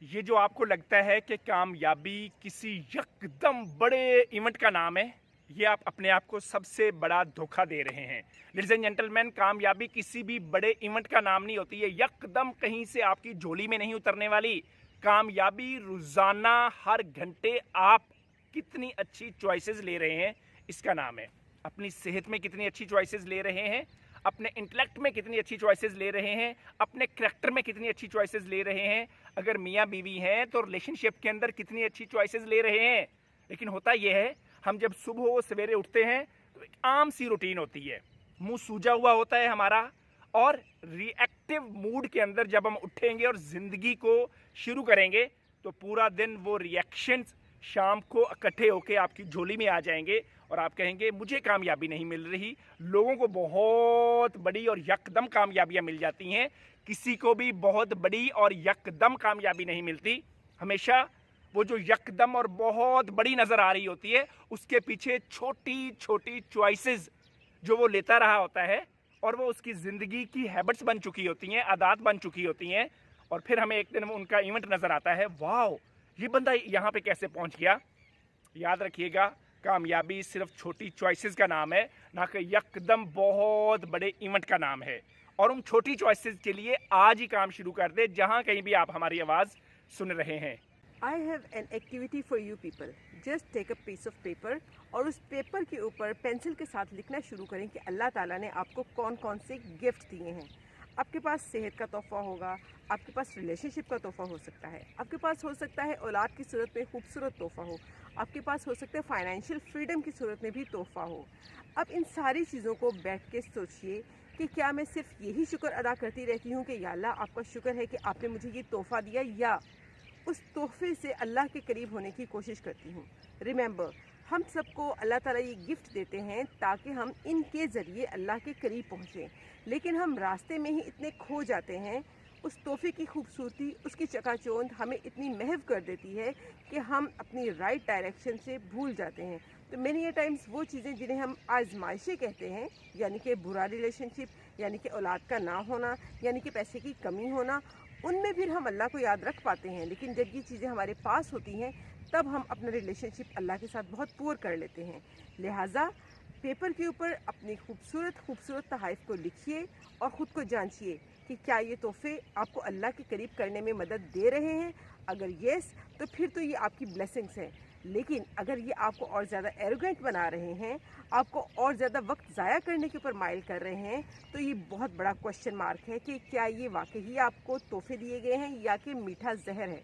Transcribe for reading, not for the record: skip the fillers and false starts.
ये जो आपको लगता है कि कामयाबी किसी यकदम बड़े इवेंट का नाम है, ये आप अपने आप को सबसे बड़ा धोखा दे रहे हैं। लेडीज एंड जेंटलमैन, कामयाबी किसी भी बड़े इवेंट का नाम नहीं होती है, यकदम कहीं से आपकी झोली में नहीं उतरने वाली। कामयाबी रोजाना हर घंटे आप कितनी अच्छी चॉइसेस ले रहे हैं, इसका नाम है। अपनी सेहत में कितनी अच्छी चॉइसेस ले रहे हैं, अपने इंटेलेक्ट में कितनी अच्छी चॉइसेस ले रहे हैं, अपने करैक्टर में कितनी अच्छी चॉइसेस ले रहे हैं। अगर मियाँ बीवी हैं तो रिलेशनशिप के अंदर कितनी अच्छी चॉइसेस ले रहे हैं। लेकिन होता यह है, हम जब सुबह सवेरे उठते हैं तो एक आम सी रूटीन होती है, मुंह सूजा हुआ होता है हमारा, और रिएक्टिव मूड के अंदर जब हम उठेंगे और ज़िंदगी को शुरू करेंगे तो पूरा दिन वो रिएक्शंस शाम को इकट्ठे होके आपकी झोली में आ जाएंगे और आप कहेंगे मुझे कामयाबी नहीं मिल रही। लोगों को बहुत बड़ी और यकदम कामयाबियां मिल जाती हैं, किसी को भी बहुत बड़ी और यकदम कामयाबी नहीं मिलती। हमेशा वो जो यकदम और बहुत बड़ी नज़र आ रही होती है, उसके पीछे छोटी छोटी चॉइसेस जो वो लेता रहा होता है और वो उसकी ज़िंदगी की हैबिट्स बन चुकी होती हैं, आदत बन चुकी होती हैं। और फिर हमें एक दिन उनका इवेंट नज़र आता है, वाह ये बंदा यहाँ पे कैसे पहुँच गया। याद रखिएगा, कामयाबी सिर्फ छोटी चॉइसेस का नाम है, ना कि यकदम बहुत बड़े इवेंट का नाम है। और उन छोटी चॉइसेस के लिए आज ही काम शुरू कर दे, जहाँ कहीं भी आप हमारी आवाज़ सुन रहे हैं। I have an activity for you people. Just take a piece of paper और उस पेपर के ऊपर पेंसिल के साथ लिखना शुरू करें कि अल्लाह ताला ने आपको कौन कौन से गिफ्ट दिए हैं। आपके पास सेहत का तोहफ़ा होगा, आपके पास रिलेशनशिप का तोहफ़ा हो सकता है, आपके पास हो सकता है औलाद की सूरत में खूबसूरत तोहफ़ा हो, आपके पास हो सकता है फाइनेंशियल फ्रीडम की सूरत में भी तोहफ़ा हो। अब इन सारी चीज़ों को बैठ के सोचिए कि क्या मैं सिर्फ यही शुक्र अदा करती रहती हूँ कि या अल्लाह आपका शुक्र है कि आपने मुझे ये तोहफ़ा दिया, या उस तोहफे से अल्लाह के करीब होने की कोशिश करती हूँ। रिमेंबर, हम सबको अल्लाह ताला ये गिफ्ट देते हैं ताकि हम इनके ज़रिए अल्लाह के करीब पहुँचें, लेकिन हम रास्ते में ही इतने खो जाते हैं। उस तोहफे की खूबसूरती, उसकी चकाचौंध हमें इतनी महव कर देती है कि हम अपनी राइट डायरेक्शन से भूल जाते हैं। तो मेनी ए टाइम्स वो चीज़ें जिन्हें हम आजमाइशें कहते हैं, यानी कि बुरा रिलेशनशिप, यानी कि औलाद का ना होना, यानी कि पैसे की कमी होना, उनमें फिर हम अल्लाह को याद रख पाते हैं। लेकिन जब ये चीज़ें हमारे पास होती हैं तब हम अपना रिलेशनशिप अल्लाह के साथ बहुत पुअर कर लेते हैं। लिहाजा पेपर के ऊपर अपनी खूबसूरत तहाइफ को लिखिए और ख़ुद को जांचिए कि क्या ये तोहफे आपको अल्लाह के करीब करने में मदद दे रहे हैं। अगर येस, तो फिर तो ये आपकी ब्लेसिंग्स हैं। लेकिन अगर ये आपको और ज़्यादा एरोगेंट बना रहे हैं, आपको और ज़्यादा वक्त ज़ाया करने के ऊपर माइल कर रहे हैं, तो ये बहुत बड़ा क्वेश्चन मार्क है कि क्या ये वाकई आपको तोहफे दिए गए हैं या कि मीठा जहर है।